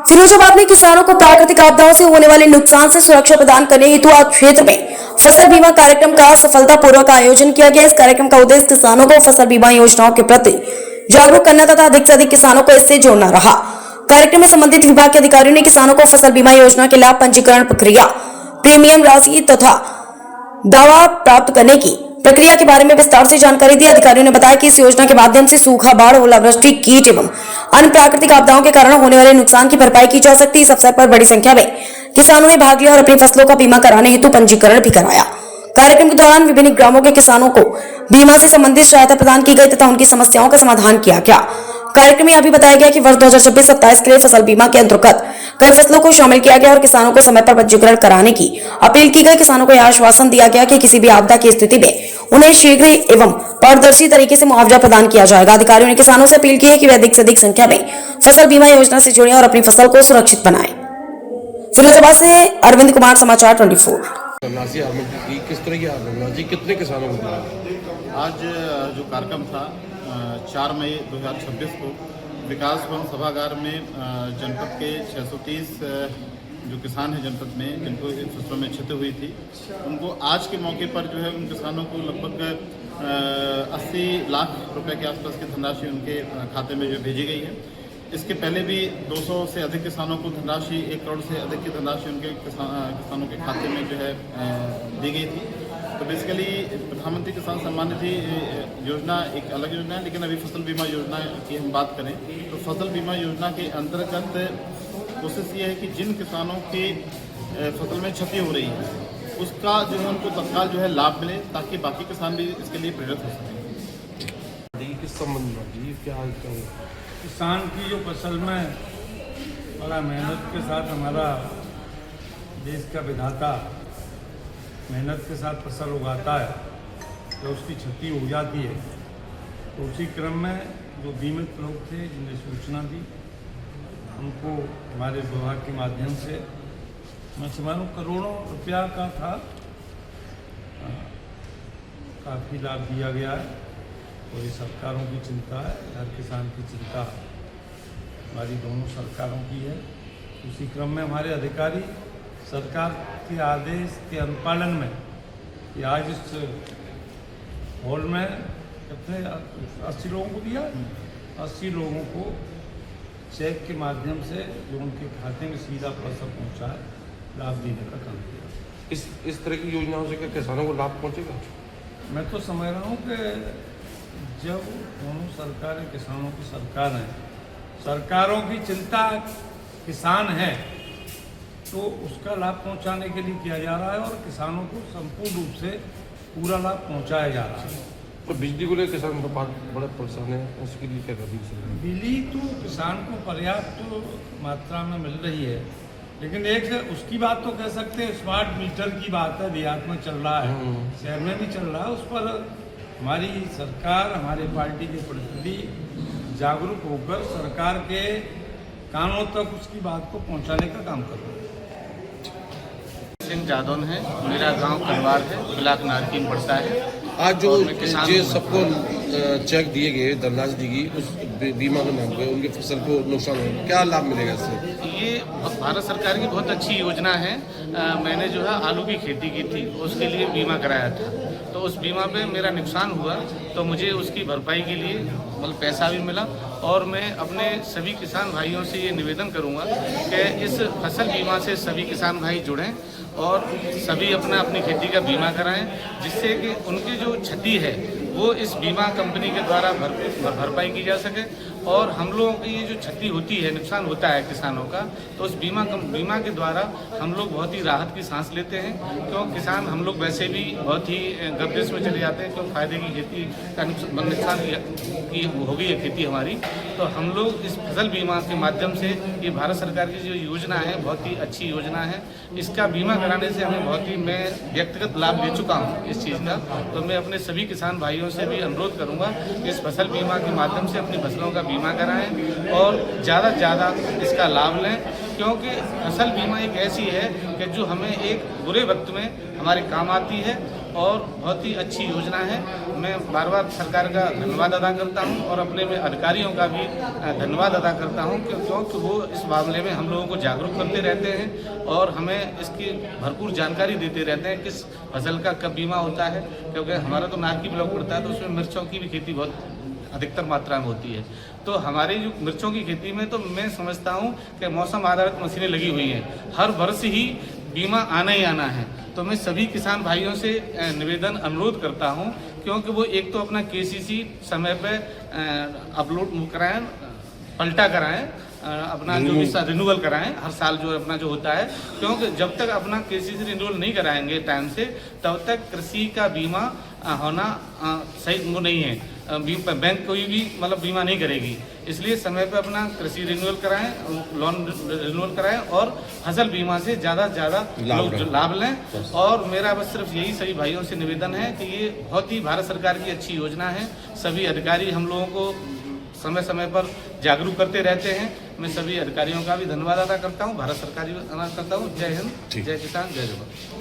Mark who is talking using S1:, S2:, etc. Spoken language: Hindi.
S1: फिरोजाबाद में किसानों को प्राकृतिक आपदाओं से होने वाले नुकसान से सुरक्षा प्रदान करने हेतु आज क्षेत्र में फसल बीमा कार्यक्रम का सफलतापूर्वक आयोजन किया गया। इस कार्यक्रम का उद्देश्य किसानों को फसल बीमा योजनाओं के प्रति जागरूक करना तथा अधिक से अधिक किसानों को इससे जोड़ना रहा। कार्यक्रम में संबंधित विभाग के अधिकारियों ने किसानों को फसल बीमा योजना के लाभ, पंजीकरण प्रक्रिया, प्रीमियम राशि तथा दावा प्राप्त करने की प्रक्रिया के बारे में विस्तार से जानकारी दी। अधिकारियों ने बताया कि इस योजना के माध्यम से सूखा, बाढ़, ओलावृष्टि, कीट एवं अन्य प्राकृतिक आपदाओं के कारण होने वाले नुकसान की भरपाई की जा सकती है। इस अवसर पर बड़ी संख्या में किसानों ने भाग लिया और अपनी फसलों का बीमा कराने हेतु पंजीकरण भी कराया। कार्यक्रम के दौरान विभिन्न ग्रामों के किसानों को बीमा से संबंधित सहायता प्रदान की गई तथा उनकी समस्याओं का समाधान किया गया। कार्यक्रम में यह भी बताया गया कि वर्ष 2026-27 के लिए फसल बीमा के अंतर्गत कई फसलों को शामिल किया गया और किसानों को समय पर पंजीकरण कराने की अपील की गई। किसानों को यह आश्वासन दिया गया कि किसी भी आपदा की स्थिति में उन्हें शीघ्र एवं पारदर्शी तरीके से मुआवजा प्रदान किया जाएगा। अधिकारियों ने किसानों से अपील की है कि वे अधिक से अधिक संख्या में फसल बीमा योजना से जुड़े और अपनी फसल को सुरक्षित बनाएं। फिरोजाबाद से अरविंद कुमार, समाचार 24।
S2: किस तरह की धनराशि कितने किसानों को मिला?
S3: आज जो कार्यक्रम था 4 मई 2026 को विकास भवन सभागार में जनपद के 630 जो किसान हैं जनपद में, जिनको फसलों में क्षति हुई थी, उनको आज के मौके पर जो है उन किसानों को लगभग 80 लाख रुपए के आसपास की धनराशि उनके खाते में जो भेजी गई है। इसके पहले भी 200 से अधिक किसानों को धनराशि, 1 करोड़ से अधिक की धनराशि उनके किसानों के खाते में जो है दी गई थी। तो बेसिकली प्रधानमंत्री किसान सम्मान निधि योजना एक अलग योजना है, लेकिन अभी फसल बीमा योजना की हम बात करें तो फसल बीमा योजना के अंतर्गत कोशिश ये है कि जिन किसानों की फसल में क्षति हो रही है उसका जो है उनको तत्काल जो है लाभ मिले, ताकि बाकी किसान भी इसके लिए प्रेरित हो सकें।
S2: किस संबंध में क्या
S4: किसान की जो फसल में बड़ा मेहनत के साथ हमारा देश का विधाता मेहनत के साथ फसल उगाता है, तो उसकी क्षति हो जाती है, तो उसी क्रम में जो बीमित लोग थे जिन्हें सूचना दी, उनको हमारे विभाग के माध्यम से मैं समझूं करोड़ों रुपया का था, काफ़ी लाभ दिया गया है। और ये सरकारों की चिंता है, हर किसान की चिंता हमारी दोनों सरकारों की है। उसी क्रम में हमारे अधिकारी सरकार के आदेश के अनुपालन में कि आज इस हॉल में कितने 80 लोगों को दिया, 80 लोगों को चेक के माध्यम से जो उनके खाते में सीधा पैसा पहुंचा है, लाभ देने का काम किया।
S2: इस तरह की योजनाओं से क्या किसानों को लाभ पहुंचेगा?
S4: मैं तो समझ रहा हूँ कि जब दोनों सरकारें किसानों की सरकार हैं, सरकारों की चिंता किसान है, तो उसका लाभ पहुंचाने के लिए किया जा रहा है और किसानों को संपूर्ण रूप से पूरा लाभ पहुंचाया जा रहा है।
S2: तो बिजली को लेकर किसान बड़ा परेशान है, उसके लिए क्या करना चाहिए?
S4: बिजली तो किसान को पर्याप्त मात्रा में मिल रही है, लेकिन एक उसकी बात तो कह सकते हैं, स्मार्ट मीटर की बात है, देहात में चल रहा है, शहर में भी चल रहा है। उस पर हमारी सरकार, हमारे पार्टी के प्रतिनिधि जागरूक होकर सरकार के कानों तक उसकी बात को पहुंचाने का काम कर रहे हैं।
S3: सिंह जादौन है, मेरा गांव कलवार है, ब्लॉक नारकीन पड़ता है।
S2: आज जो सबको चेक दिए गए, धनराशि दी गई उस बीमा के नाम पे, उनकी फसल को नुकसान हो, क्या लाभ मिलेगा इससे?
S5: ये भारत सरकार की बहुत अच्छी योजना है। मैंने जो है आलू की खेती की थी, उसके लिए बीमा कराया था, तो उस बीमा पे मेरा नुकसान हुआ, तो मुझे उसकी भरपाई के लिए मतलब पैसा भी मिला। और मैं अपने सभी किसान भाइयों से ये निवेदन करूंगा कि इस फसल बीमा से सभी किसान भाई जुड़ें और सभी अपना अपनी खेती का बीमा कराएं, जिससे कि उनकी जो क्षति है वो इस बीमा कंपनी के द्वारा भरपाई की जा सके। और हम लोगों की ये जो क्षति होती है, नुकसान होता है किसानों का, तो उस बीमा के द्वारा हम लोग बहुत ही राहत की सांस लेते हैं। क्यों किसान हम लोग वैसे भी बहुत ही गर्दिश में चले जाते हैं, क्यों फायदे की खेती का नुकसान की हो गई है खेती हमारी। तो हम लोग इस फसल बीमा के माध्यम से, ये भारत सरकार की जो योजना है बहुत ही अच्छी योजना है, इसका बीमा कराने से हमें बहुत ही, मैं व्यक्तिगत लाभ ले चुका हूँ इस चीज़ का। तो मैं अपने सभी किसान भाइयों से भी अनुरोध करूँगा कि इस फसल बीमा के माध्यम से अपनी फसलों का बीमा कराएं और ज़्यादा से ज़्यादा इसका लाभ लें, क्योंकि फसल बीमा एक ऐसी है कि जो हमें एक बुरे वक्त में हमारे काम आती है और बहुत ही अच्छी योजना है। मैं बार बार सरकार का धन्यवाद अदा करता हूं और अपने में अधिकारियों का भी धन्यवाद अदा करता हूं क्योंकि वो इस मामले में हम लोगों को जागरूक करते रहते हैं और हमें इसकी भरपूर जानकारी देते रहते हैं किस फसल का कब बीमा होता है, क्योंकि हमारा तो नारकी ब्लॉक पड़ता है तो उसमें मिर्चों की भी खेती बहुत अधिकतर मात्रा में होती है। तो हमारी जो मिर्चों की खेती में तो मैं समझता हूं कि मौसम आधारित मशीनें लगी हुई हैं, हर वर्ष ही बीमा आना ही आना है। तो मैं सभी किसान भाइयों से निवेदन अनुरोध करता हूं क्योंकि वो एक तो अपना केसीसी समय पे अपलोड कराएं, पलटा कराएं, अपना जो भी रिन्यूअल कराएं हर साल जो अपना जो होता है, क्योंकि जब तक अपना केसीसी रिन्यूअल नहीं कराएंगे टाइम से तब तक कृषि का बीमा होना सही वो नहीं है। बैंक कोई भी मतलब बीमा नहीं करेगी, इसलिए समय पे अपना कृषि रिन्यूअल कराएं, लोन रिन्यूअल कराएं और फसल बीमा से ज़्यादा से ज़्यादा लोग लाभ लें। और मेरा बस सिर्फ यही सभी भाइयों से निवेदन है कि ये बहुत ही भारत सरकार की अच्छी योजना है। सभी अधिकारी हम लोगों को समय समय पर जागरूक करते रहते हैं। मैं सभी अधिकारियों का भी धन्यवाद अदा करता हूँ, भारत सरकार भी अदा करता हूँ। जय हिंद, जय किसान, जय जवान।